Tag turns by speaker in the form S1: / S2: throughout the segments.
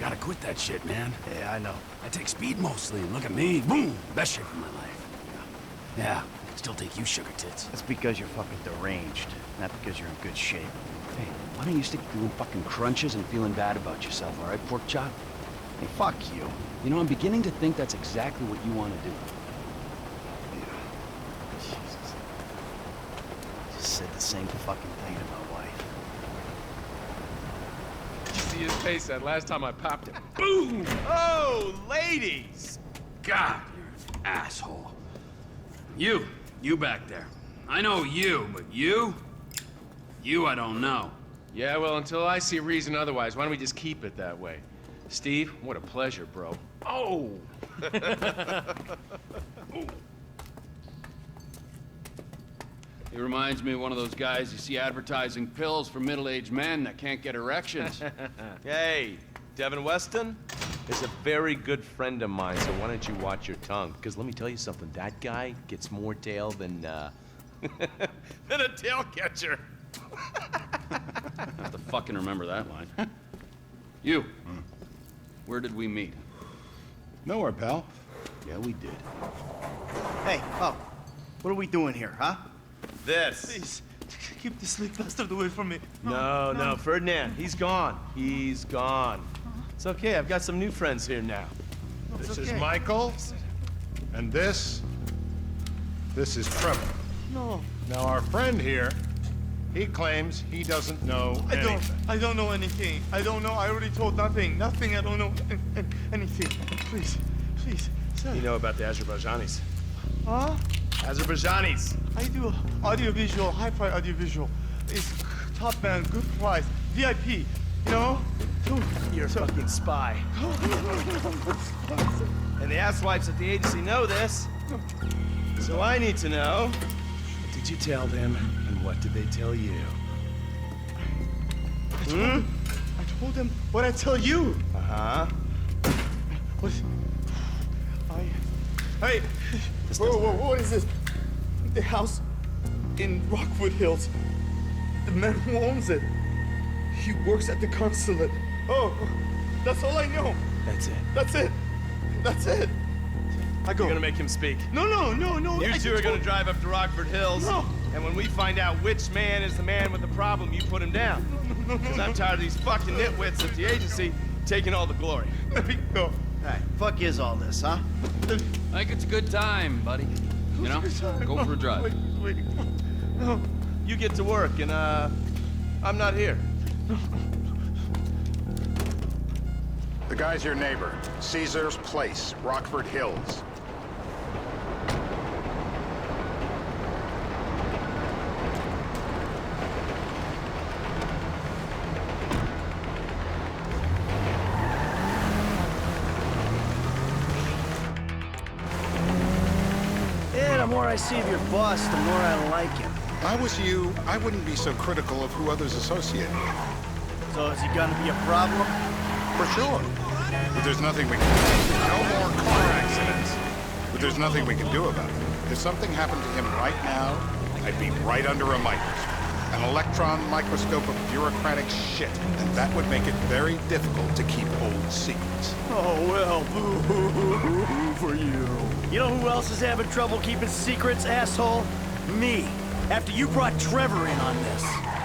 S1: gotta quit that shit, man.
S2: Yeah, I know.
S1: I take speed mostly, and look at me. Boom! Best shape of my life. Yeah. Still take you, sugar tits.
S2: That's because you're fucking deranged, not because you're in good shape. Hey, why don't you stick to doing fucking crunches and feeling bad about yourself, all right, pork chop? Hey, fuck you. You know, I'm beginning to think that's exactly what you want to do. Yeah. Jesus. Just said the same fucking thing to my wife.
S3: Did you see his face that last time I popped it? Boom! Oh, ladies!
S1: God, you're an asshole. You back there. I know you, but you? You I don't know.
S3: Yeah, well, until I see reason otherwise, why don't we just keep it that way? Steve, what a pleasure, bro. Oh!
S1: He reminds me of one of those guys you see advertising pills for middle-aged men that can't get erections.
S4: Hey, Devin Weston is a very good friend of mine, so why don't you watch your tongue? Because let me tell you something, that guy gets more tail than, than a tail catcher.
S1: I have to fucking remember that line. You. Where did we meet?
S5: Nowhere, pal.
S1: Yeah, we did.
S2: Hey, oh, what are we doing here, huh?
S4: This.
S6: Please, keep this sleep bastard away from me.
S4: No, Ferdinand, he's gone. He's gone. It's okay, I've got some new friends here now.
S5: This is Michael, and this is Trevor.
S6: No,
S5: Now, our friend here, he claims he doesn't know anything.
S6: I don't know anything. I don't know. I already told nothing. I don't know anything. Please, sir.
S4: You know about the Azerbaijanis.
S6: Huh?
S4: Azerbaijanis.
S6: I do audiovisual, hi-fi audiovisual. It's top band, good price, VIP. You know?
S4: You're a fucking spy. And the asswipes at the agency know this. So I need to know, what did you tell them, and what did they tell you?
S6: I told them what I tell you.
S4: Uh-huh.
S6: What? Hey! Whoa, what is this? The house in Rockwood Hills. The man who owns it. He works at the consulate. Oh, that's all I know.
S4: That's it.
S6: That's it. I go.
S4: You're gonna make him speak.
S6: No.
S4: You two are gonna drive up to Rockford Hills.
S6: No.
S4: And when we find out which man is the man with the problem, you put him down. Because I'm tired of these fucking nitwits at the agency taking all the glory.
S6: Let me go.
S2: Hey, fuck is all this, huh?
S1: I think it's a good time, buddy. You know? Go for a drive.
S6: Wait. No.
S4: You get to work, and I'm not here.
S5: The guy's your neighbor. Caesar's Place, Rockford Hills.
S2: Yeah, the more I see of your boss, the more I like him.
S5: If I was you, I wouldn't be so critical of who others associate with.
S2: So is he gonna be a problem?
S5: For sure. But there's nothing we can do. No more car accidents. But there's nothing we can do about it. If something happened to him right now, I'd be right under a microscope. An electron microscope of bureaucratic shit. And that would make it very difficult to keep old secrets.
S2: Oh, well, boo-hoo-hoo for you. You know who else is having trouble keeping secrets, asshole? Me. After you brought Trevor in on this.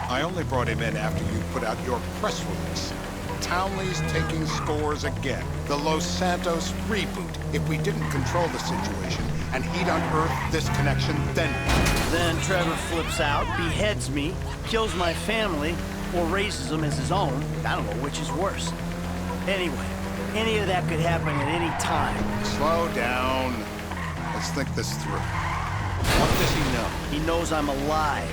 S5: I only brought him in after you put out your press release. Townley's taking scores again. The Los Santos reboot. If we didn't control the situation and he'd unearthed this connection, then...
S2: Then Trevor flips out, beheads me, kills my family, or raises them as his own. I don't know which is worse. Anyway, any of that could happen at any time.
S5: Slow down. Let's think this through. What does he know?
S2: He knows I'm alive.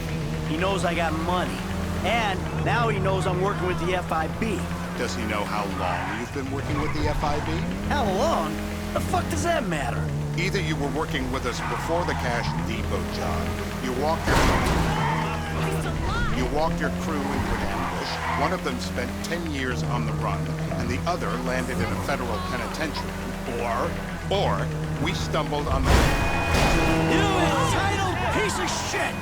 S2: He knows I got money. And now he knows I'm working with the FIB.
S5: Does he know how long you've been working with the FIB?
S2: How long? The fuck does that matter?
S5: Either you were working with us before the Cash Depot job, you walked your crew into an ambush, one of them spent 10 years on the run, and the other landed in a federal penitentiary. Or we stumbled on the...
S2: You entitled piece of shit!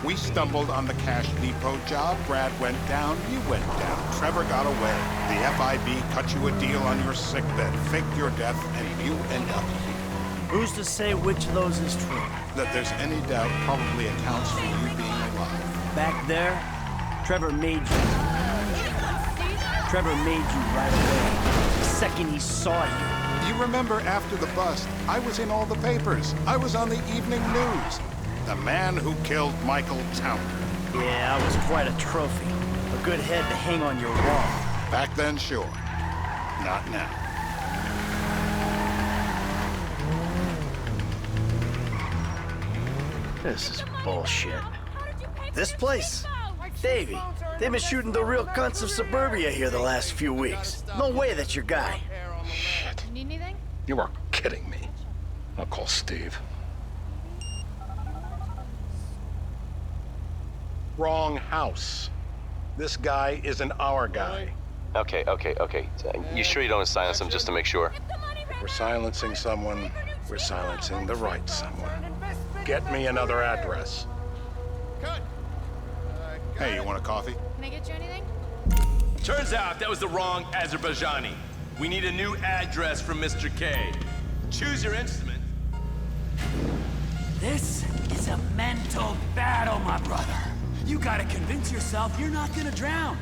S5: We stumbled on the cash depot job. Brad went down, you went down. Trevor got away. The FIB cut you a deal on your sickbed, faked your death, and you end up here.
S7: Who's to say which of those is true?
S5: That there's any doubt probably accounts for you being alive.
S7: Back there, Trevor made you. Trevor made you right away. The second he saw you.
S5: You remember after the bust, I was in all the papers. I was on the evening news. The man who killed Michael Towner.
S7: Yeah, I was quite a trophy. A good head to hang on your wall.
S5: Back then, sure. Not now.
S7: This is bullshit. This place? Davey, they've been shooting the real cunts of suburbia here the last few weeks. No way that's your guy.
S5: Shit.
S8: Need anything?
S5: You are kidding me. I'll call Steve. Wrong house. This guy isn't our guy.
S4: Okay. You sure you don't silence him just to make sure?
S5: If we're silencing someone, we're silencing the right someone. Get me another address. Hey, you want a coffee?
S8: Can I get you anything?
S4: Turns out that was the wrong Azerbaijani. We need a new address from Mr. K. Choose your instrument.
S9: This is a mental battle, my brother. You gotta convince yourself you're not gonna drown.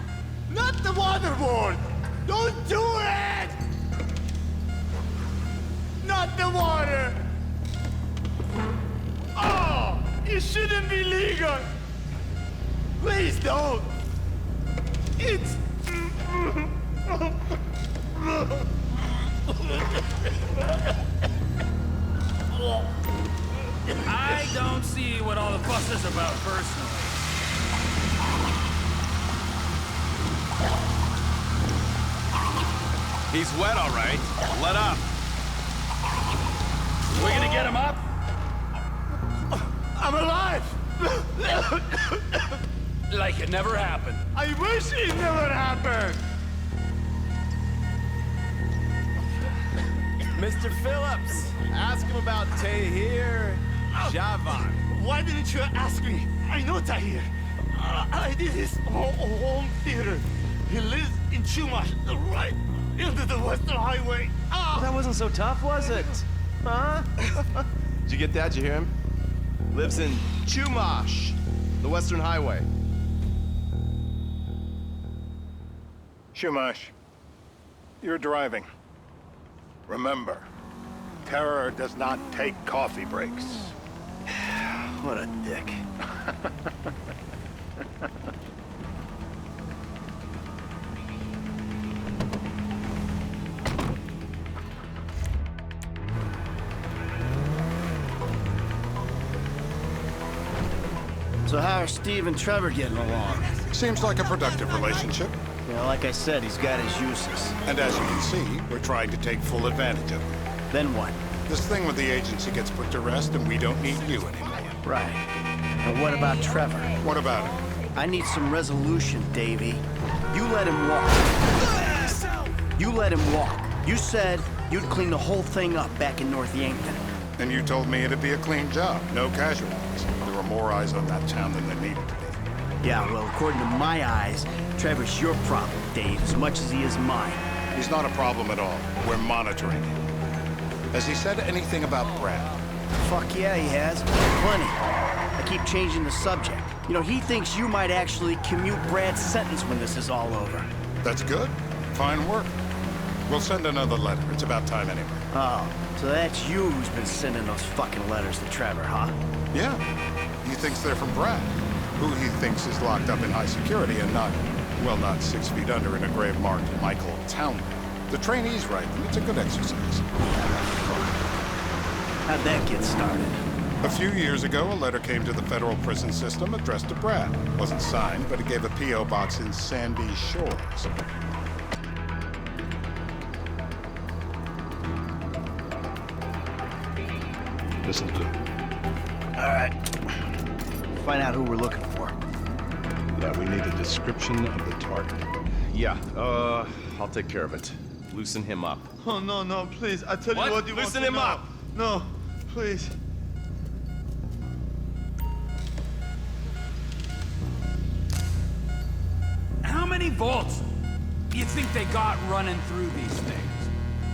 S6: Not the waterboard! Don't do it! Not the water! Oh! It shouldn't be legal! Please don't! It's...
S9: I don't see what all the fuss is about personally.
S4: He's wet, all right. Let up.
S9: We're gonna get him up?
S6: I'm alive!
S9: Like it never happened.
S6: I wish it never happened!
S3: Mr. Phillips, ask him about Tahir Javan.
S6: Why didn't you ask me? I know Tahir. I did his home theater. He lives in Chumash, right into the Western Highway.
S3: That wasn't so tough, was it? Huh? Did you get that? Did you hear him? Lives in Chumash, the Western Highway.
S5: Shumash, you're driving. Remember, terror does not take coffee breaks.
S7: What a dick. So how are Steve and Trevor getting along?
S5: Seems like a productive relationship.
S7: You know, like I said, he's got his uses.
S5: And as you can see, we're trying to take full advantage of it.
S7: Then what?
S5: This thing with the agency gets put to rest and we don't need you anymore.
S7: Right. And what about Trevor?
S5: What about it?
S7: I need some resolution, Davey. You let him walk. You let him walk. You said you'd clean the whole thing up back in North Yankton.
S5: And you told me it'd be a clean job, no casualties. There were more eyes on that town than there needed to be.
S7: Yeah, well, according to my eyes, Trevor's your problem, Dave, as much as he is mine.
S5: He's not a problem at all. We're monitoring him. Has he said anything about Brad?
S7: Fuck yeah, he has. Plenty. I keep changing the subject. You know, he thinks you might actually commute Brad's sentence when this is all over.
S5: That's good. Fine work. We'll send another letter. It's about time anyway.
S7: Oh, so that's you who's been sending those fucking letters to Trevor, huh?
S5: Yeah. He thinks they're from Brad, who he thinks is locked up in high security and not 6 feet under in a grave marked Michael Towner. The trainees write them. It's a good exercise.
S7: How'd that get started?
S5: A few years ago, a letter came to the federal prison system addressed to Brad. Wasn't signed, but it gave a P.O. box in Sandy Shores.
S10: Listen to.
S7: All right. Find out who we're looking for.
S10: Yeah, we need a description of the target.
S4: Yeah, I'll take care of it. Loosen him up.
S6: Oh, no, please. I tell
S4: What?
S6: you what you
S4: Loosen
S6: want to
S4: him
S6: know.
S4: up.
S6: No, please.
S9: volts do you think they got running through these things?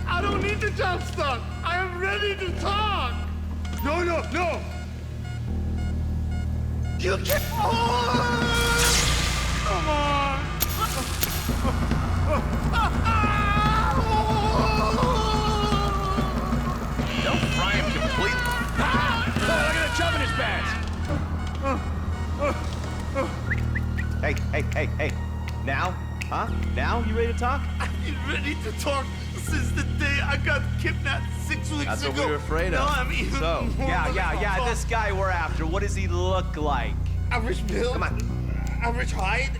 S6: I don't need the jump start. I am ready to talk. No. You can't. Come on.
S4: Don't fry him completely.
S9: Look at the chub in his pants.
S3: Hey. Now? Huh? Now you ready to talk?
S6: I'm ready to talk since the day I got kidnapped 6 weeks
S3: That's
S6: ago.
S3: what we were afraid of.
S6: No, I'm even
S3: So,
S6: more ready to
S3: yeah,
S6: talk.
S3: this guy we're after, what does he look like?
S6: Average build.
S3: Come on.
S6: Average height.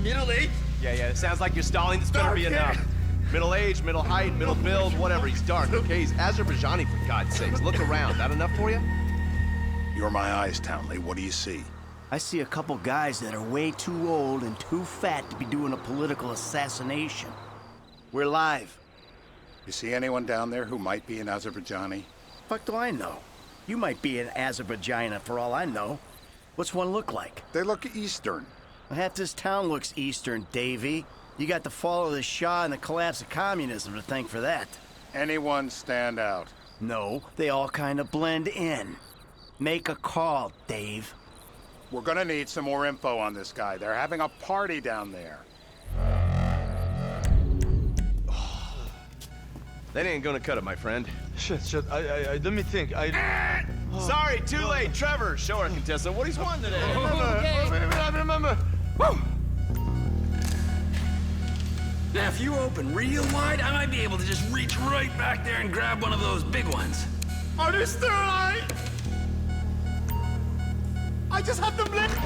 S6: Middle age.
S3: Yeah, it sounds like you're stalling. This better be
S6: Dark
S3: enough.
S6: hair.
S3: Middle age, middle height, middle build, whatever. He's dark, okay? He's Azerbaijani, for God's sakes. Look around. That enough for you?
S5: You're my eyes, Townley. What do you see?
S7: I see a couple guys that are way too old and too fat to be doing a political assassination. We're live.
S5: You see anyone down there who might be an Azerbaijani?
S7: Fuck do I know? You might be an Azerbaijani for all I know. What's one look like?
S5: They look Eastern.
S7: Half this town looks Eastern, Davy. You got the fall of the Shah and the collapse of communism to thank for that.
S5: Anyone stand out?
S7: No, they all kind of blend in. Make a call, Dave.
S5: We're gonna need some more info on this guy. They're having a party down there.
S3: That ain't gonna cut it, my friend.
S6: Shit. I let me think.
S3: Sorry, too late. Trevor, show our contestant what he's won today.
S6: I remember. Woo!
S9: Now, if you open real wide, I might be able to just reach right back there and grab one of those big ones.
S6: Are they still alive? I just had them left.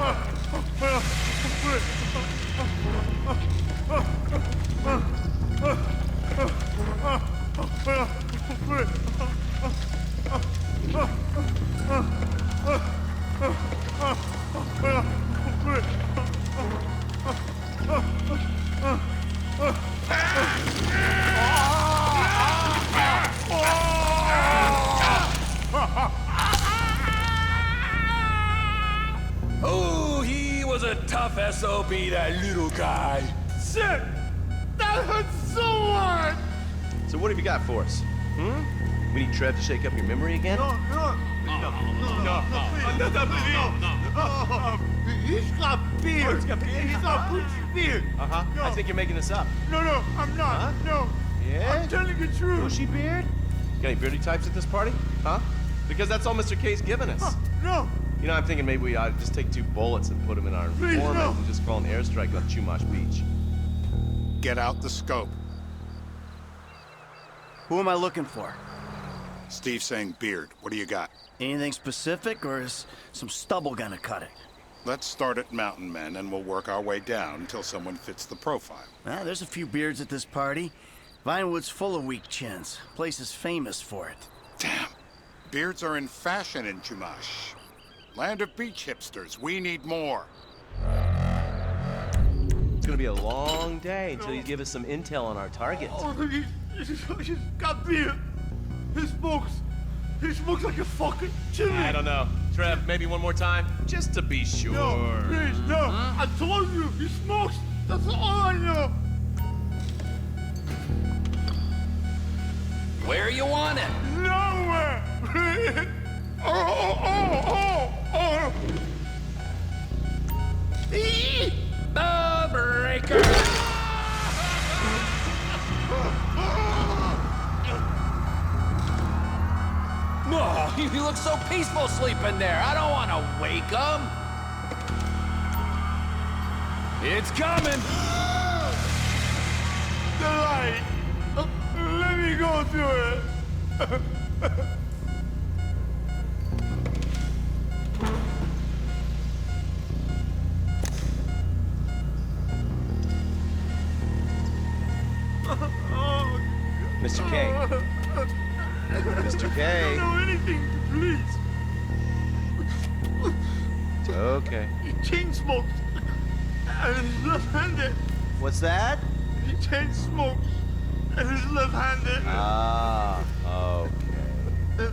S9: Oh, he was a tough SOB, that little guy.
S6: Shit! That hurts so hard!
S3: So what have you got for us? We need Trev to shake up your memory again?
S6: No. He's got beard. He's got British beard.
S3: Uh-huh.
S6: No.
S3: I think you're making this up.
S6: No, I'm not.
S3: Huh?
S6: No.
S3: Yeah?
S6: I'm telling the truth.
S3: Bushy beard? Got any beardy types at this party? Huh? Because that's all Mr. K's given us.
S6: No.
S3: You know, I'm thinking maybe we ought to just take 2 bullets and put them in our
S6: Please,
S3: informant
S6: no.
S3: and just call an airstrike on Chumash Beach.
S5: Get out the scope.
S7: Who am I looking for?
S5: Steve's saying beard. What do you got?
S7: Anything specific, or is some stubble gonna cut it?
S5: Let's start at Mountain Men, and we'll work our way down until someone fits the profile.
S7: There's a few beards at this party. Vinewood's full of weak chins. Place is famous for it.
S5: Damn. Beards are in fashion in Chumash. Land of beach hipsters. We need more.
S3: It's gonna be a long day until you give us some intel on our target.
S6: Oh, he's got beard. He smokes like a fucking chimney.
S3: I don't know. Trev, maybe one more time? Just to be sure.
S6: No, please, no. I told you, he smokes. That's all I know.
S9: Where you want it?
S6: Nowhere. Oh. Eee!
S9: The breaker! Oh, you look so peaceful sleeping there. I don't want to wake him. It's coming.
S6: The light. Let me go through it.
S3: Mr. K. Mr. K.
S6: I don't know anything, please.
S3: Okay.
S6: He chain smokes. And he's left-handed.
S3: What's that?
S6: He chain smokes. And he's left-handed.
S3: Ah, okay.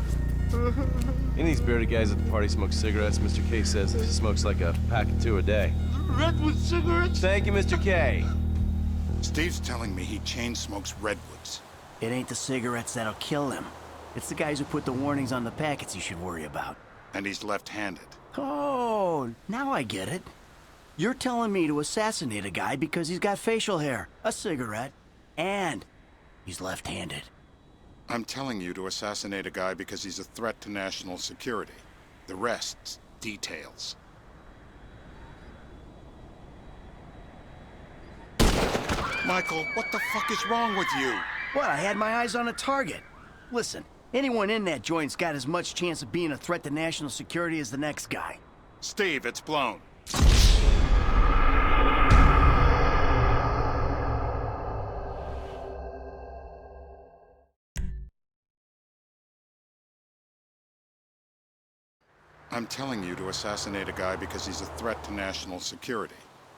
S3: Any of these bearded guys at the party smoke cigarettes. Mr. K says he smokes like a pack of 2 a day.
S6: Redwood cigarettes.
S3: Thank you, Mr. K.
S5: Steve's telling me he chain smokes redwoods.
S7: It ain't the cigarettes that'll kill him. It's the guys who put the warnings on the packets you should worry about.
S5: And he's left-handed.
S7: Oh, now I get it. You're telling me to assassinate a guy because he's got facial hair, a cigarette, and he's left-handed.
S5: I'm telling you to assassinate a guy because he's a threat to national security. The rest's details. Michael, what the fuck is wrong with you?
S7: What, I had my eyes on a target. Listen, anyone in that joint's got as much chance of being a threat to national security as the next guy.
S5: Steve, it's blown. I'm telling you to assassinate a guy because he's a threat to national security.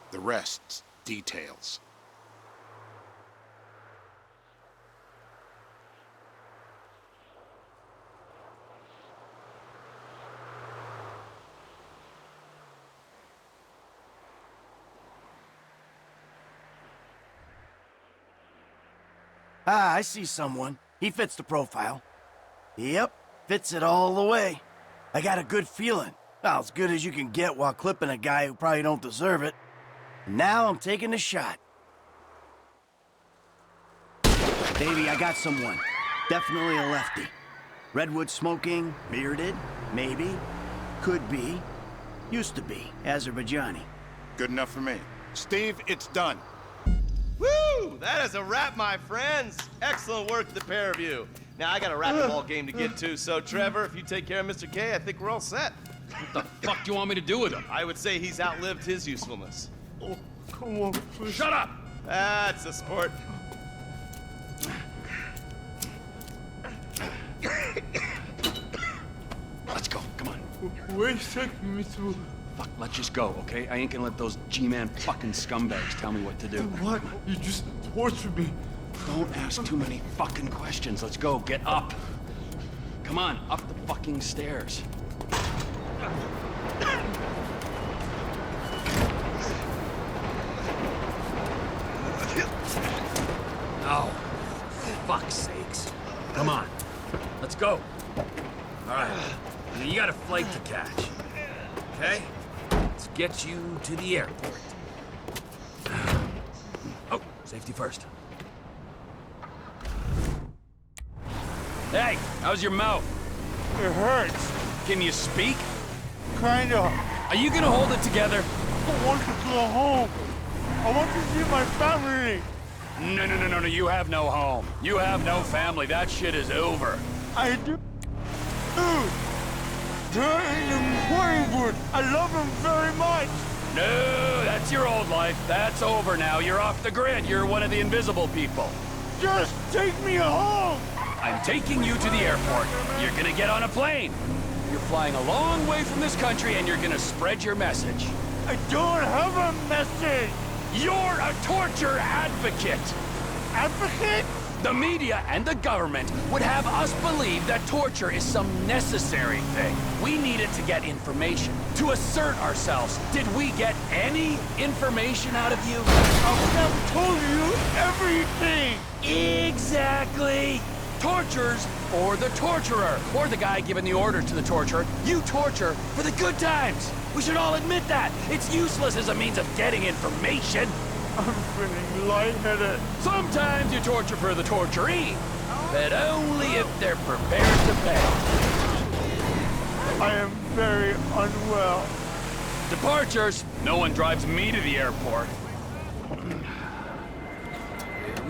S5: The rest's details.
S7: Ah, I see someone. He fits the profile. Yep, fits it all the way. I got a good feeling. Well, as good as you can get while clipping a guy who probably don't deserve it. And now I'm taking the shot. Baby, I got someone. Definitely a lefty. Redwood smoking, bearded, maybe, could be, used to be, Azerbaijani.
S5: Good enough for me. Steve, it's done.
S3: Woo! That is a wrap, my friends. Excellent work, the pair of you. Now, I got a racquetball game to get to, so Trevor, if you take care of Mr. K, I think we're all set.
S1: What the fuck do you want me to do with him?
S3: I would say he's outlived his usefulness.
S6: Oh, come on, please.
S1: Shut up!
S3: That's a sport.
S2: Let's go, come on.
S6: Where you taking me to?
S2: Fuck, let's just go, okay? I ain't gonna let those G-Man fucking scumbags tell me what to do.
S6: What? You just tortured me.
S2: Don't ask too many fucking questions. Let's go, get up. Come on, up the fucking stairs.
S1: Oh, fuck's sakes. Come on, let's go. All right, you got a flight to catch, okay? Let's get you to the airport. Oh, safety first. Hey, how's your mouth?
S6: It hurts.
S1: Can you speak?
S6: Kinda.
S1: Are you gonna hold it together?
S6: I want to go home. I want to see my family.
S1: No, you have no home. You have no family. That shit is over.
S6: I do. Dude, they're in the Hollywood. I love them very much.
S1: No, that's your old life. That's over now. You're off the grid. You're one of the invisible people.
S6: Just take me home.
S1: I'm taking you to the airport. You're gonna get on a plane. You're flying a long way from this country and you're gonna spread your message.
S6: I don't have a message.
S1: You're a torture advocate.
S6: Advocate?
S1: The media and the government would have us believe that torture is some necessary thing. We need it to get information, to assert ourselves. Did we get any information out of you?
S6: I have told you everything.
S1: Exactly. Tortures for the torturer, or the guy giving the order to the torturer. You torture for the good times. We should all admit that. It's useless as a means of getting information.
S6: I'm feeling lightheaded.
S1: Sometimes you torture for the torturee, but only if they're prepared to pay.
S6: I am very unwell.
S1: Departures. No one drives me to the airport.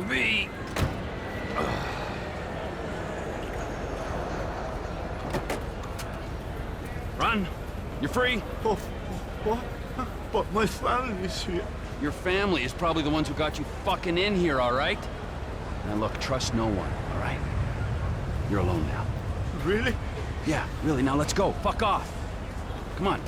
S1: Me. Run. You're free.
S6: Oh, what? But my family is here.
S2: Your family is probably the ones who got you fucking in here, all right? Now look, trust no one, all right? You're alone now.
S6: Really?
S2: Yeah, really, now let's go. Fuck off. Come on.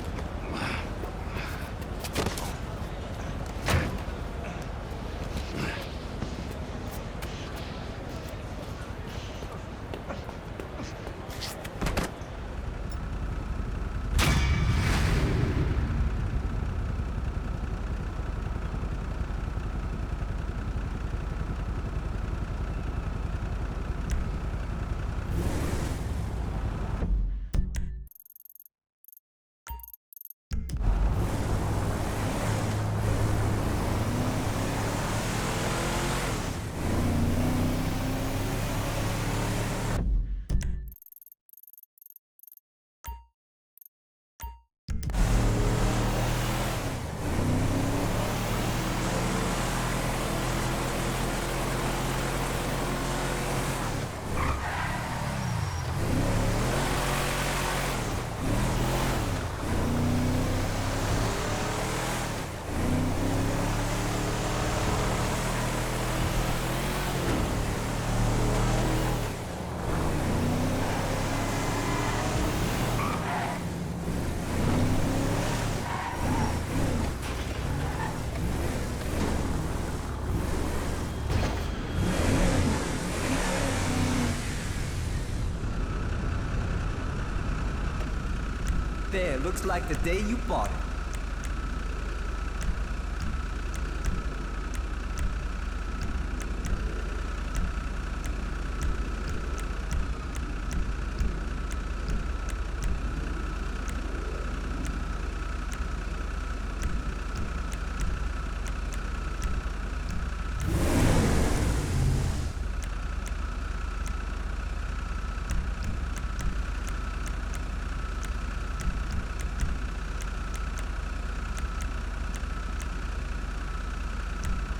S8: there. Looks like the day you bought it.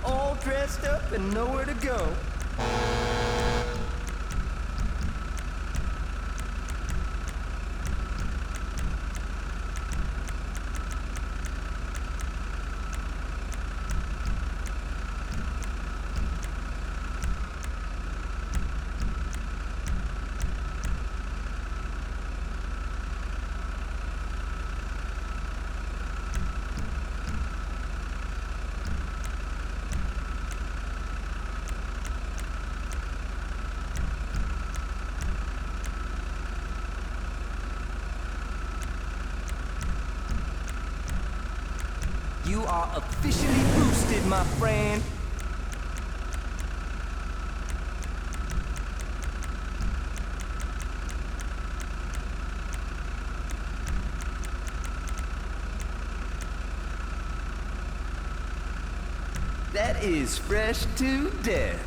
S8: All dressed up and nowhere to go. You are officially boosted, my friend. That is fresh to death.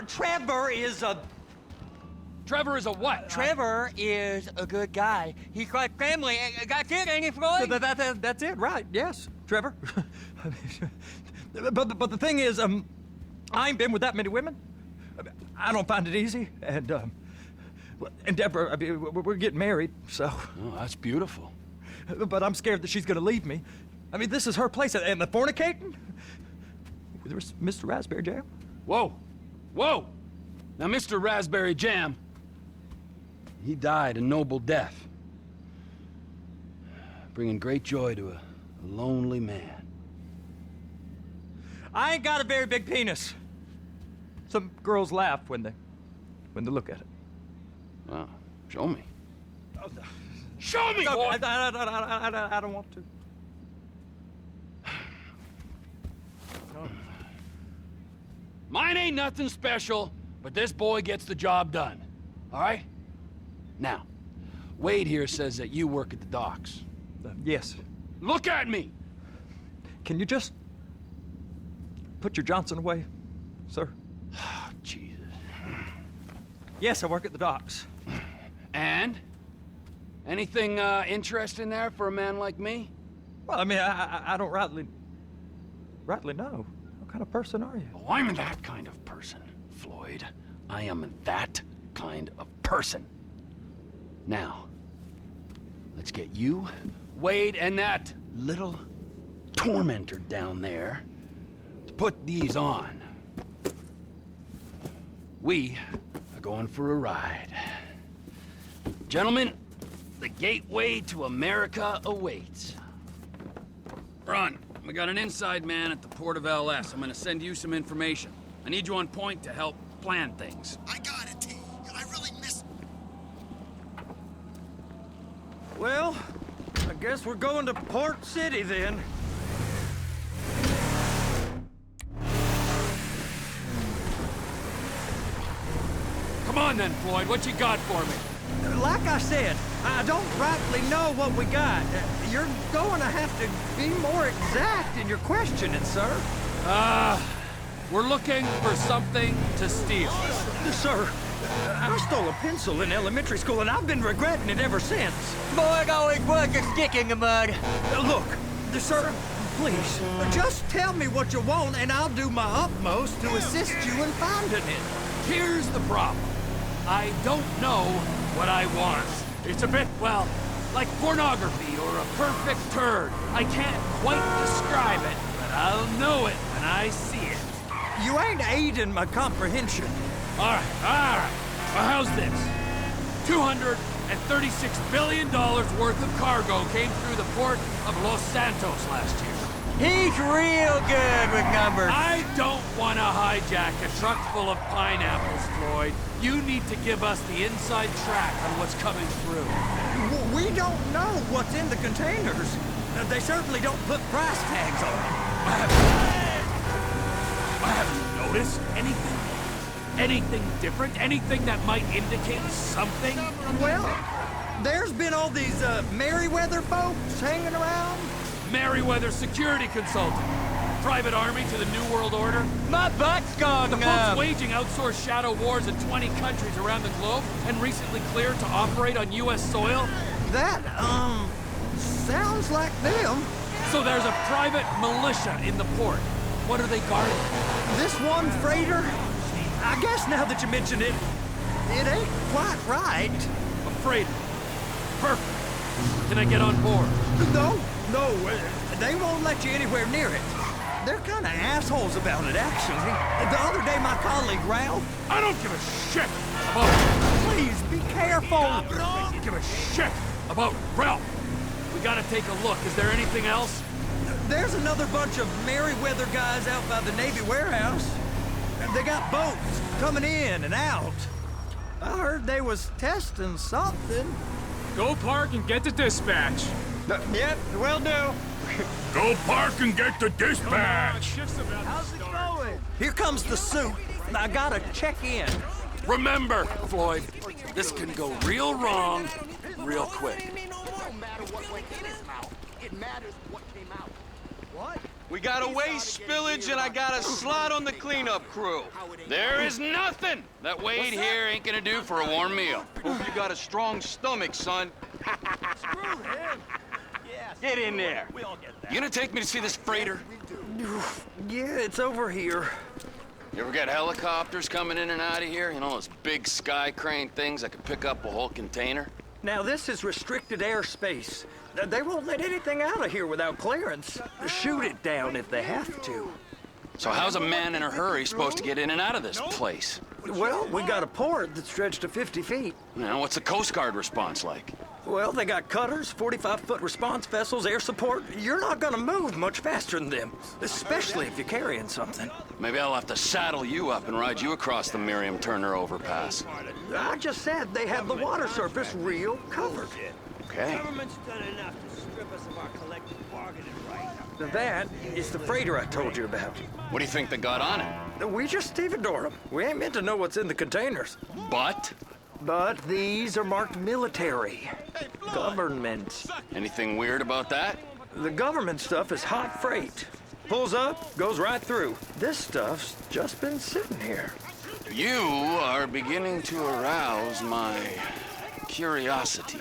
S9: Trevor is a...
S1: Trevor is a what?
S9: Trevor is a good guy. He's like family. That's it, ain't it, Floyd?
S11: That's it, right? Yes, Trevor. but the thing is, I ain't been with that many women. I don't find it easy, and Deborah, I mean, we're getting married, so.
S2: Oh, that's beautiful.
S11: But I'm scared that she's gonna leave me. I mean, this is her place, and the fornicating with Mr. Raspberry Jam.
S1: Whoa, whoa! Now, Mr. Raspberry Jam, he died a noble death, bringing great joy to a lonely man.
S11: I ain't got a very big penis. Some girls laugh when they look at it.
S2: Wow, show me.
S1: Show me,
S11: No,
S1: boy!
S11: I don't want to.
S1: Mine ain't nothing special, but this boy gets the job done. All right? Now, Wade here says that you work at the docks.
S11: Yes.
S1: Look at me!
S11: Can you just put your Johnson away, sir?
S2: Oh, Jesus.
S11: Yes, I work at the docks.
S1: And? Anything interesting there for a man like me?
S11: Well, I mean, I don't rightly know. What kind of person are you?
S2: Oh, I'm that kind of person, Floyd. I am that kind of person. Now, let's get you,
S1: Wade, and that
S2: little tormentor down there to put these on. We are going for a ride. Gentlemen, the gateway to America awaits. Run.
S1: we got an inside man at the port of LS. I'm gonna send you some information. I need you on point to help plan things.
S7: I got it, T. I really miss...
S11: Well, I guess we're going to Port City then.
S1: Come on then, Floyd, what you got for me?
S11: Like I said, I don't rightly know what we got. You're going to have to be more exact in your questioning, sir.
S1: We're looking for something to steal.
S11: Sir, I stole a pencil in elementary school, and I've been regretting it ever since.
S9: Boy, always worth a stick in the mud.
S11: Look, sir, please, just tell me what you want, and I'll do my utmost to assist you in finding it.
S1: Here's the problem. I don't know what I want. It's a bit, well, like pornography or a perfect turd. I can't quite describe it, but I'll know it when I see it.
S11: You ain't aiding my comprehension.
S1: All right. Well, how's this? $236 billion worth of cargo came through the port of Los Santos last year.
S9: He's real good with numbers.
S1: I don't want to hijack a truck full of pineapples, Floyd. You need to give us the inside track on what's coming through.
S11: We don't know what's in the containers. They certainly don't put price tags on them.
S1: Have you noticed anything? Anything different? Anything that might indicate something?
S11: Well, there's been all these Merryweather folks hanging around.
S1: Merryweather security consultant. Private army to the New World Order.
S9: My butt's gone
S1: The folks waging outsourced shadow wars in 20 countries around the globe and recently cleared to operate on U.S. soil.
S11: That, sounds like them.
S1: So there's a private militia in the port. What are they guarding?
S11: This one freighter? I guess now that you mention it, it ain't quite right.
S1: A freighter. Perfect. Can I get on board?
S11: No, they won't let you anywhere near it. They're kind of assholes about it, actually. The other day, my colleague, Ralph...
S1: I don't give a shit about...
S11: Please, be careful!
S1: I don't give a shit about Ralph. We gotta take a look. Is there anything else?
S11: There's another bunch of Merryweather guys out by the Navy warehouse. They got boats coming in and out. I heard they was testing something.
S12: Go park and get the dispatch.
S11: Yep, will do.
S12: Go park and get the dispatch.
S11: How's it going? Here comes the suit. I gotta check in.
S1: Remember, Floyd, this can go real wrong real quick.
S2: We got a waste spillage and I got a slot on the cleanup crew.
S1: There is nothing that Wade here ain't gonna do for a warm meal.
S2: Hope you got a strong stomach, son. Get in there.
S1: You gonna take me to see this freighter?
S11: Yeah, it's over here.
S2: You ever got helicopters coming in and out of here? You know, those big sky crane things that could pick up a whole container?
S11: Now, this is restricted airspace. They won't let anything out of here without clearance. Shoot it down if they have to.
S2: So how's a man in a hurry supposed to get in and out of this place?
S11: Well, we got a port that's stretched to 50 feet.
S2: You know, what's the Coast Guard response like?
S11: Well, they got cutters, 45-foot response vessels, air support. You're not gonna move much faster than them, especially if you're carrying something.
S2: Maybe I'll have to saddle you up and ride you across the Miriam Turner overpass.
S11: I just said they have the water surface real covered.
S2: Okay.
S11: That is the freighter I told you about.
S2: What do you think they got on it?
S11: We just stevedore them. We ain't meant to know what's in the containers.
S2: But
S11: these are marked military. Government.
S2: anything weird about that?
S11: The government stuff is hot freight. Pulls up, goes right through. This stuff's just been sitting here.
S2: You are beginning to arouse my curiosity.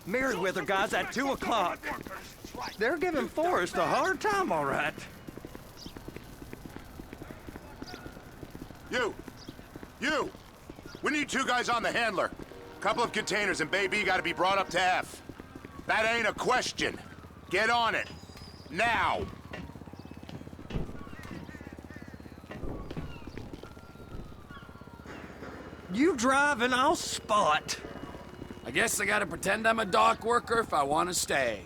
S11: Merryweather guys at 2 o'clock. They're giving Forrest a hard time, all right.
S5: You! We need 2 guys on the handler. Couple of containers and Bay B gotta be brought up to F. That ain't a question. Get on it. Now!
S11: You drive and I'll spot.
S1: I guess I gotta pretend I'm a dock worker if I want to stay.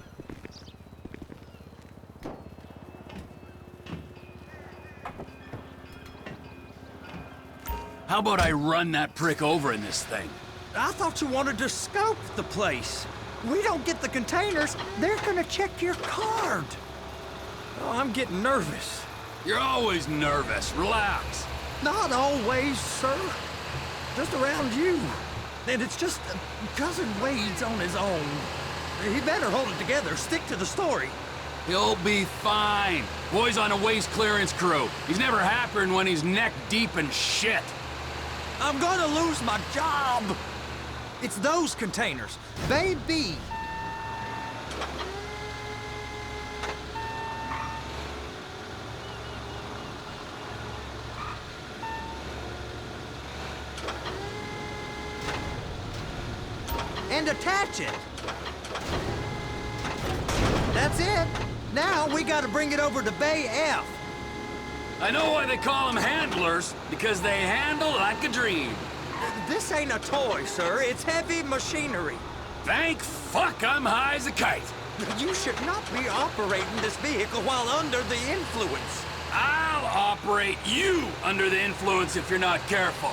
S9: How about I run that prick over in this thing?
S11: I thought you wanted to scope the place. We don't get the containers, they're gonna check your card. Oh, I'm getting nervous.
S9: You're always nervous. Relax.
S11: Not always, sir. Just around you. And it's just Cousin Wade's on his own. He better hold it together, stick to the story.
S9: He'll be fine. Boy's on a waste clearance crew. He's never happier than when he's neck deep in shit.
S11: I'm gonna lose my job. It's those containers. Baby. And attach it. That's it. Now we gotta bring it over to Bay F.
S9: I know why they call them handlers, because they handle like a dream.
S11: This ain't a toy, sir. It's heavy machinery.
S9: Thank fuck I'm high as a kite.
S11: You should not be operating this vehicle while under the influence.
S9: I'll operate you under the influence if you're not careful.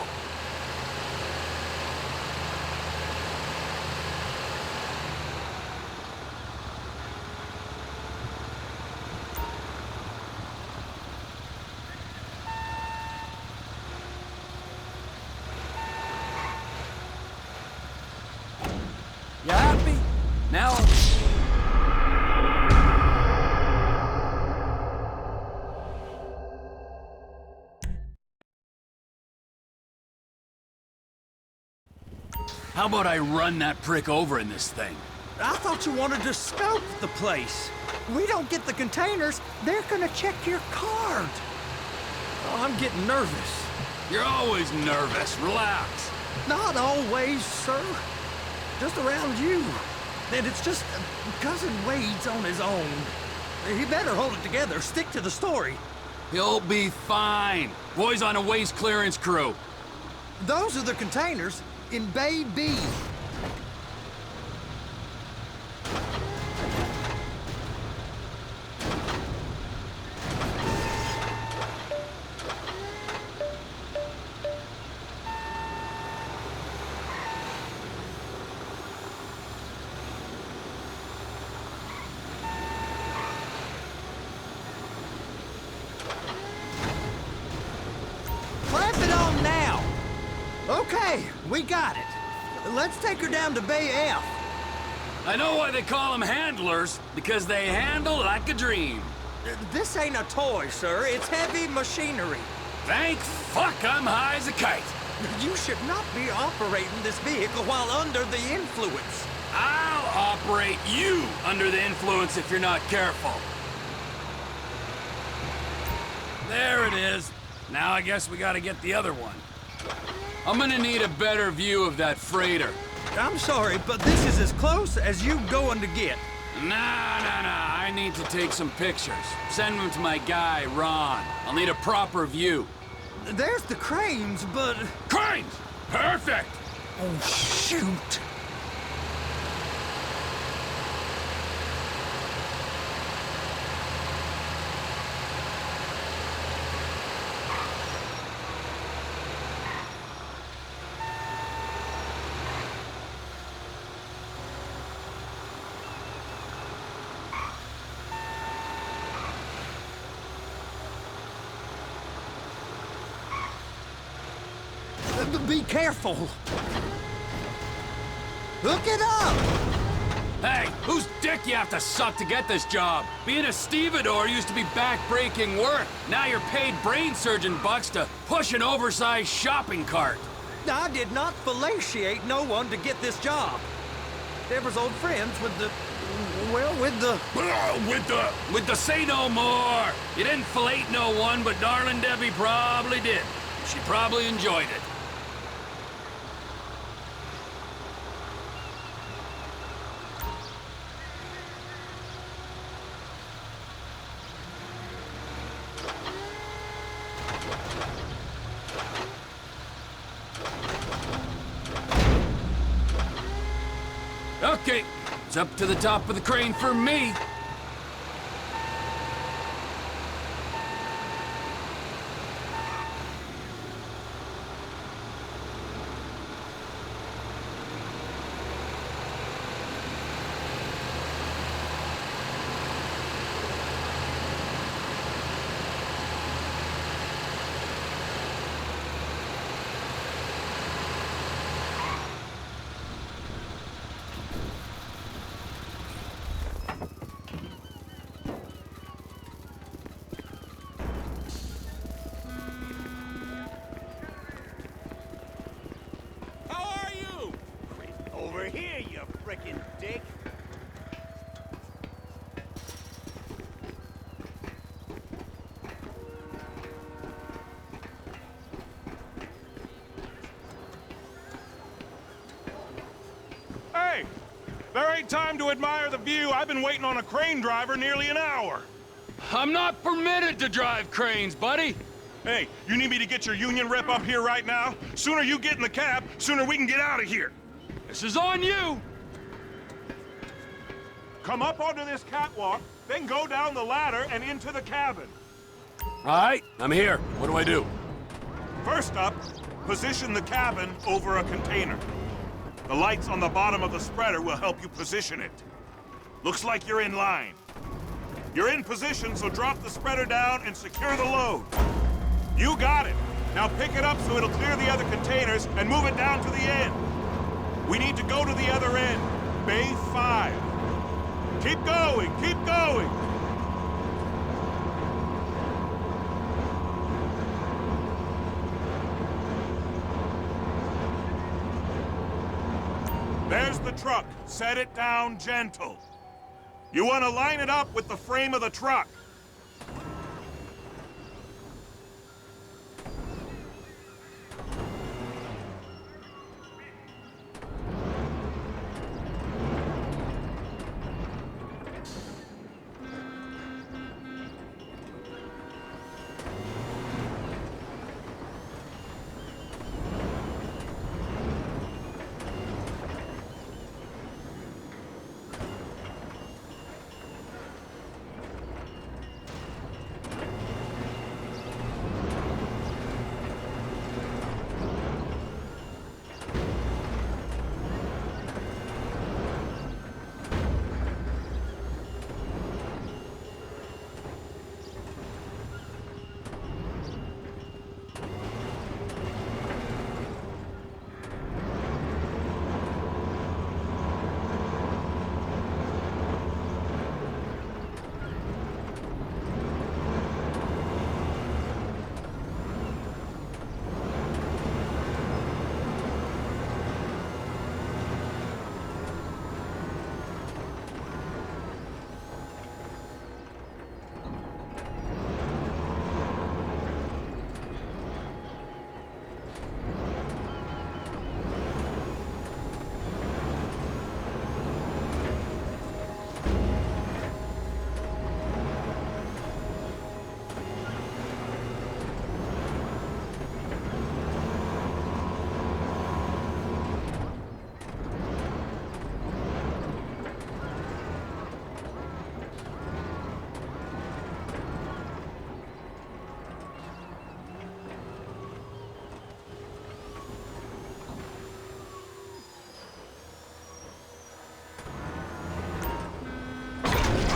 S9: You happy? Now... How about I run that prick over in this thing?
S11: I thought you wanted to scope the place. We don't get the containers, they're gonna check your card. Oh, I'm getting nervous.
S9: You're always nervous. Relax.
S11: Not always, sir. Just around you. And it's just Cousin Wade's on his own. He better hold it together, stick to the story.
S9: He'll be fine. Boy's on a waste clearance crew.
S11: Those are the containers in Bay B. Clamp it on now. Okay, we got it. Let's take her down to Bay F.
S9: I know why they call them handlers, because they handle like a dream.
S11: This ain't a toy, sir. It's heavy machinery.
S9: Thank fuck I'm high as a kite.
S11: You should not be operating this vehicle while under the influence.
S9: I'll operate you under the influence if you're not careful. There it is. Now I guess we gotta get the other one. I'm gonna need a better view of that freighter.
S11: I'm sorry, but this is as close as you going to get.
S9: Nah. I need to take some pictures. Send them to my guy, Ron. I'll need a proper view.
S11: There's the cranes, but...
S9: Cranes! Perfect!
S11: Oh, shoot. Be careful. Hook it up.
S9: Hey, whose dick you have to suck to get this job? Being a stevedore used to be back-breaking work. Now you're paid brain surgeon bucks to push an oversized shopping cart.
S11: I did not fellatiate no one to get this job. Deborah's old friends with the... well, with the...
S9: With the say no more. You didn't fillet no one, but darling Debbie probably did. She probably enjoyed it. Okay, it's up to the top of the crane for me.
S12: There ain't time to admire the view. I've been waiting on a crane driver nearly an hour.
S9: I'm not permitted to drive cranes, buddy.
S12: Hey, you need me to get your union rep up here right now? Sooner you get in the cab, sooner we can get out of here.
S9: This is on you.
S12: Come up onto this catwalk, then go down the ladder and into the cabin.
S9: All right, I'm here. What do I do?
S12: First up, position the cabin over a container. The lights on the bottom of the spreader will help you position it. Looks like you're in line. You're in position, so drop the spreader down and secure the load. You got it. Now pick it up so it'll clear the other containers and move it down to the end. We need to go to the other end. Bay 5. Keep going, keep going. There's the truck. Set it down gentle. You want to line it up with the frame of the truck.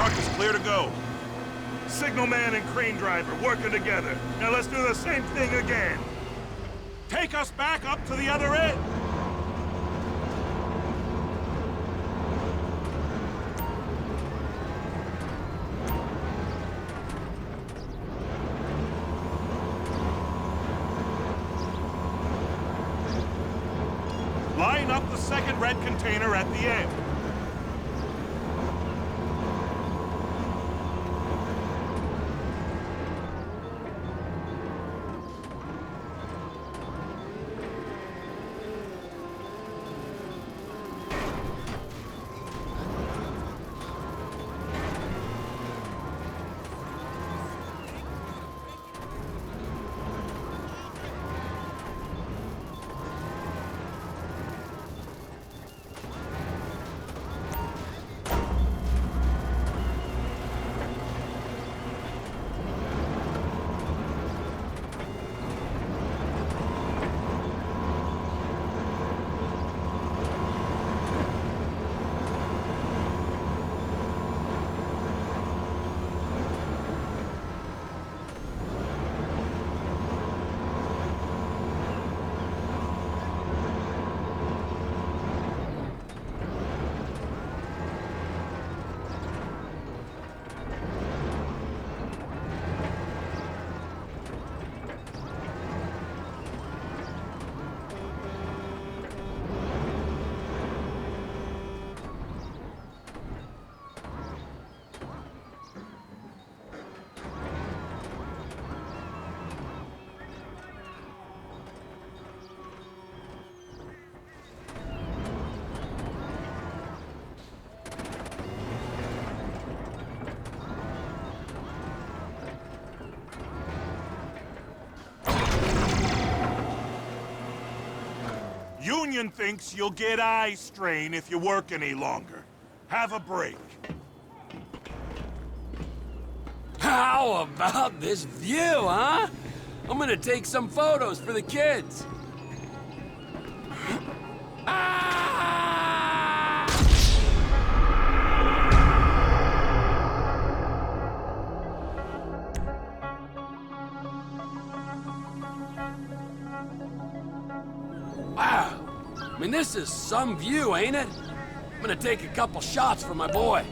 S12: Truck is clear to go. Signalman and crane driver working together. Now let's do the same thing again. Take us back up to the other end. Line up the second red container at the end. union thinks you'll get eye strain if you work any longer. Have a break.
S9: How about this view, huh? I'm gonna take some photos for the kids. Wow. I mean, this is some view, ain't it? I'm gonna take a couple shots for my boy.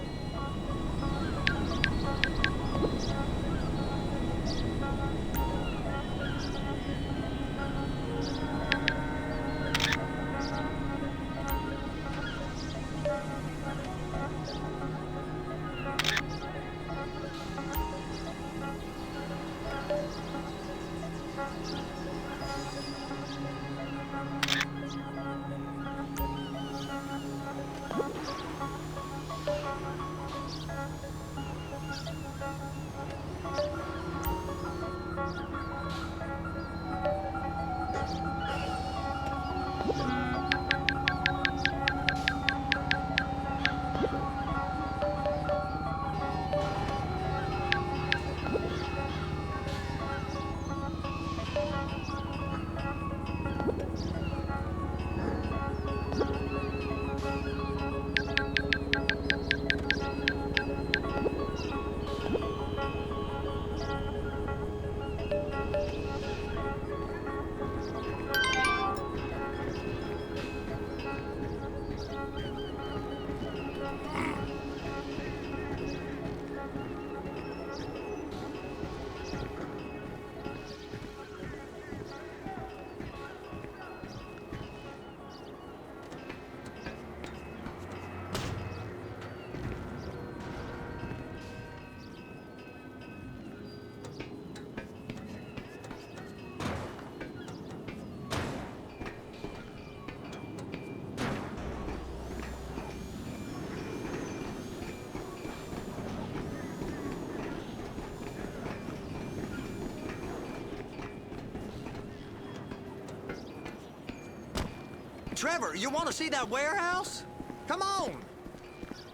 S11: Trevor, you want to see that warehouse? Come on.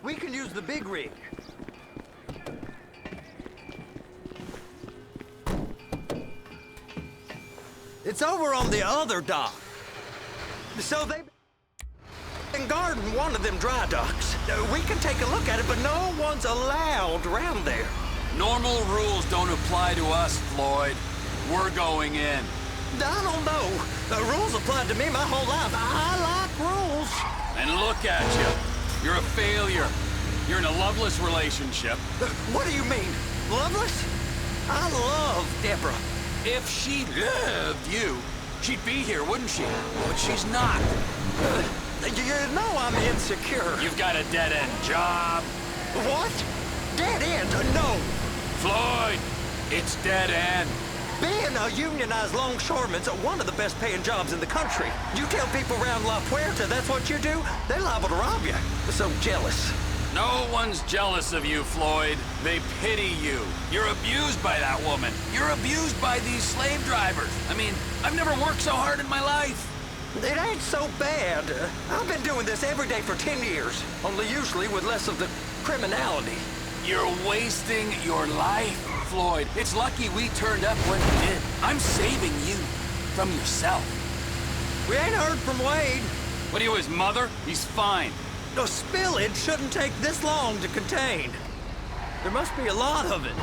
S11: We can use the big rig. It's over on the other dock. So they can garden one of them dry docks. We can take a look at it, but no one's allowed around there.
S9: Normal rules don't apply to us, Floyd. We're going in.
S11: I don't know. The rules applied to me my whole life. I like rules.
S9: And look at you. You're a failure. You're in a loveless relationship.
S11: What do you mean? Loveless? I love Deborah.
S9: If she loved you, she'd be here, wouldn't she? But she's not.
S11: You know I'm insecure.
S9: You've got a dead-end job.
S11: What? Dead end? No.
S9: Floyd, it's dead end.
S11: Being a unionized longshoreman's one of the best paying jobs in the country. You tell people around La Puerta that's what you do, they're liable to rob you. They're so jealous.
S9: No one's jealous of you, Floyd. They pity you. You're abused by that woman. You're abused by these slave drivers. I mean, I've never worked so hard in my life.
S11: It ain't so bad. I've been doing this every day for 10 years, only usually with less of the criminality.
S9: You're wasting your life, Floyd. It's lucky we turned up when we did. I'm saving you from yourself.
S11: We ain't heard from Wade.
S9: What are you, his mother? He's fine.
S11: The spillage shouldn't take this long to contain. There must be a lot of it.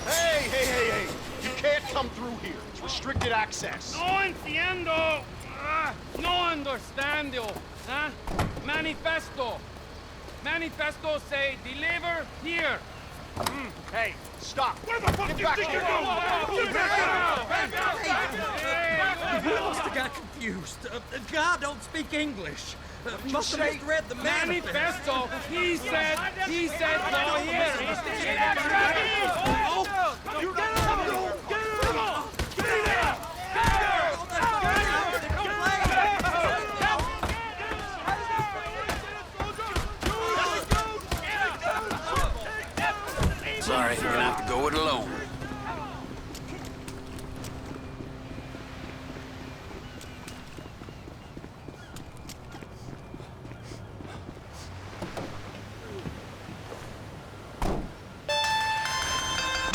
S13: Hey! You can't come through here. It's restricted access.
S14: No entiendo. No understando. Huh? Manifesto. Manifesto say deliver here.
S13: Hey, stop.
S14: Where the fuck do you think you're going?
S11: I must have got confused. God don't speak English. Must have misread the
S14: manifesto. He said go here.
S13: You get him! Get him! Get him!
S9: Sorry, you're gonna have to go it alone.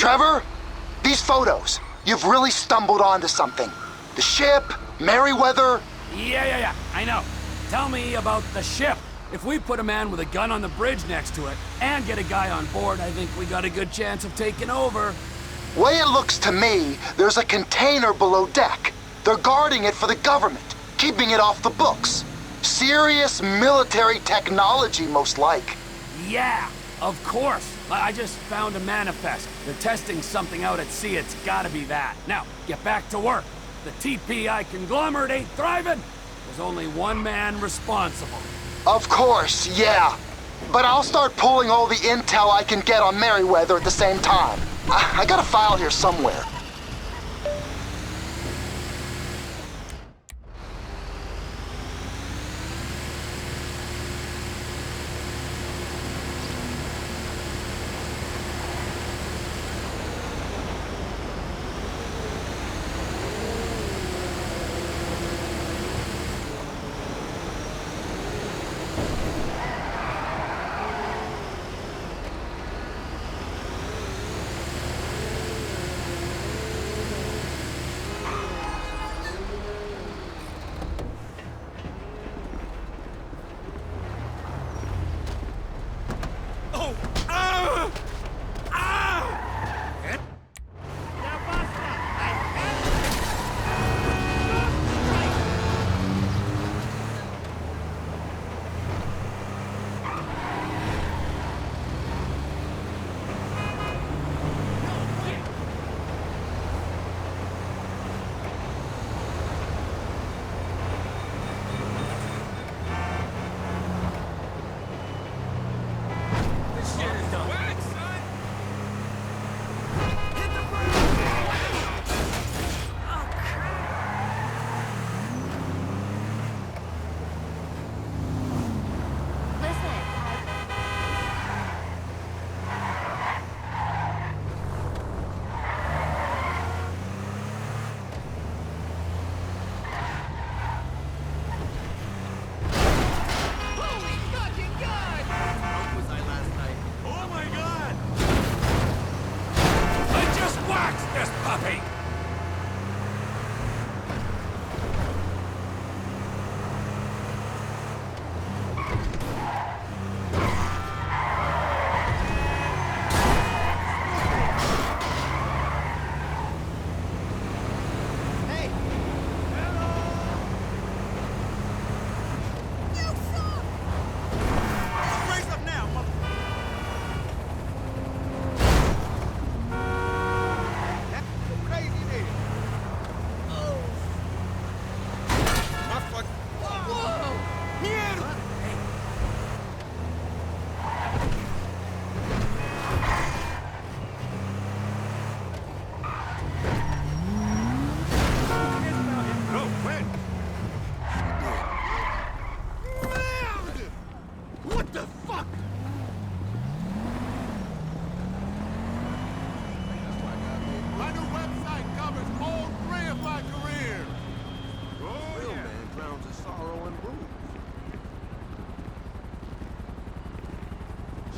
S15: Trevor, these photos, you've really stumbled onto something. The ship, Merryweather.
S1: Yeah, I know. Tell me about the ship. If we put a man with a gun on the bridge next to it and get a guy on board, I think we got a good chance of taking over.
S15: Way it looks to me, there's a container below deck. They're guarding it for the government, keeping it off the books. Serious military technology, most like.
S1: Yeah, of course. I just found a manifest. They're testing something out at sea. It's gotta be that. Now, get back to work. The TPI conglomerate ain't thriving. There's only one man responsible.
S15: Of course, yeah. But I'll start pulling all the intel I can get on Merryweather at the same time. I got a file here somewhere.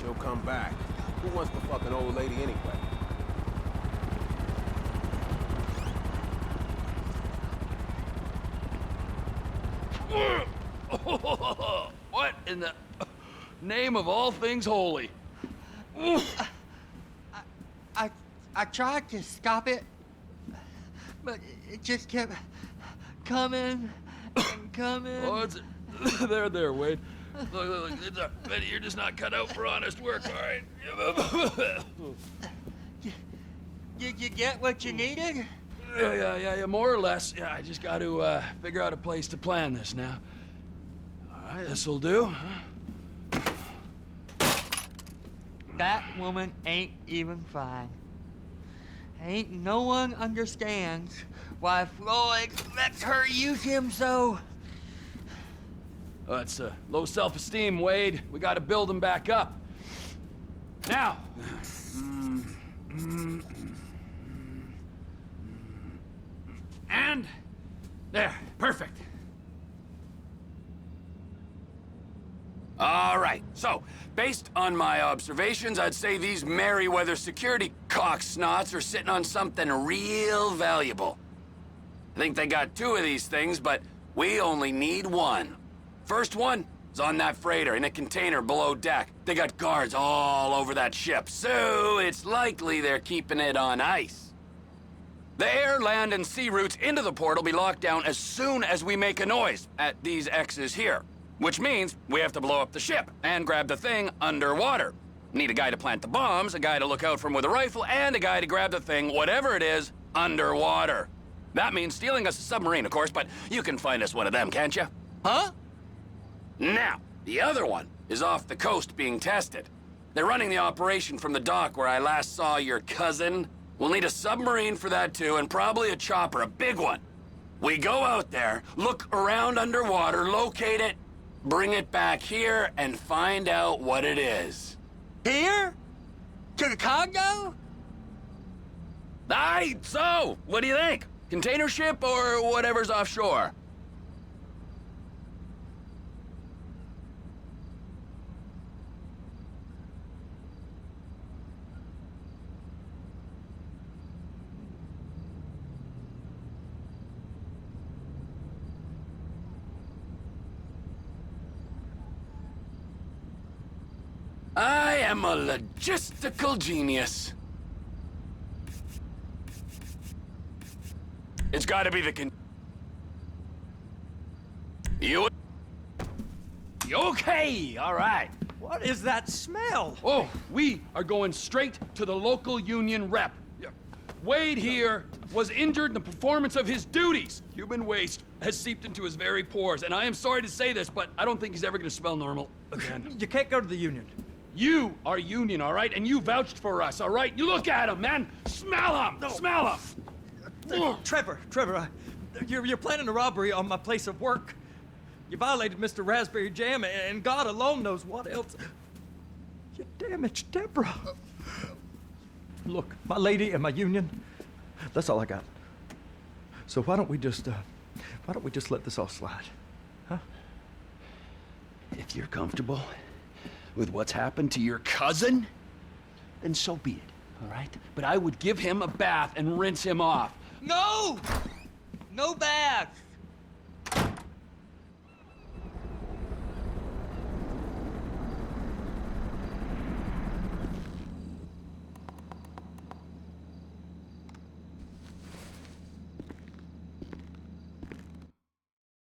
S16: She'll come back. Who wants to fuck an old lady anyway?
S1: What in the name of all things holy?
S17: I tried to stop it, but it just kept coming and coming.
S1: Oh, it's there, Wade. Look, Betty, you're just not cut out for honest work, all right?
S17: Did you get what you needed?
S1: Yeah, more or less. Yeah, I just got to figure out a place to plan this now. All right, this'll do.
S17: That woman ain't even fine. Ain't no one understands why Floyd lets her use him so.
S1: Oh, that's low self-esteem, Wade. We got to build him back up. Now. And there, perfect. All right, so, based on my observations, I'd say these Merryweather security cocksnots are sitting on something real valuable. I think they got 2 of these things, but we only need 1. First one is on that freighter in a container below deck. They got guards all over that ship, so it's likely they're keeping it on ice. The air, land, and sea routes into the port will be locked down as soon as we make a noise at these X's here. Which means we have to blow up the ship and grab the thing underwater. Need a guy to plant the bombs, a guy to look out for 'em with a rifle, and a guy to grab the thing, whatever it is, underwater. That means stealing us a submarine, of course, but you can find us one of them, can't you? Huh? Now, the other one is off the coast being tested. They're running the operation from the dock where I last saw your cousin. We'll need a submarine for that too, and probably a chopper, a big one. We go out there, look around underwater, locate it, bring it back here, and find out what it is.
S17: Here? To the Congo?
S1: Aye, so, what do you think? Container ship or whatever's offshore? I am a logistical genius. It's gotta be the You okay? All right.
S11: What is that smell?
S14: Oh, we are going straight to the local union rep. Wade here was injured in the performance of his duties. Human waste has seeped into his very pores, and I am sorry to say this, but I don't think he's ever gonna smell normal again.
S11: You can't go to the union.
S14: You are union, all right? And you vouched for us, all right? You look at him, man. Smell him. No. Smell him.
S11: Trevor, you're planning a robbery on my place of work. You violated Mr. Raspberry Jam, and God alone knows what else. You damaged Deborah. Look, my lady and my union, that's all I got. So why don't we just let this all slide, huh?
S2: If you're comfortable with what's happened to your cousin, then so be it, all right?
S14: But I would give him a bath and rinse him off.
S17: No! No bath!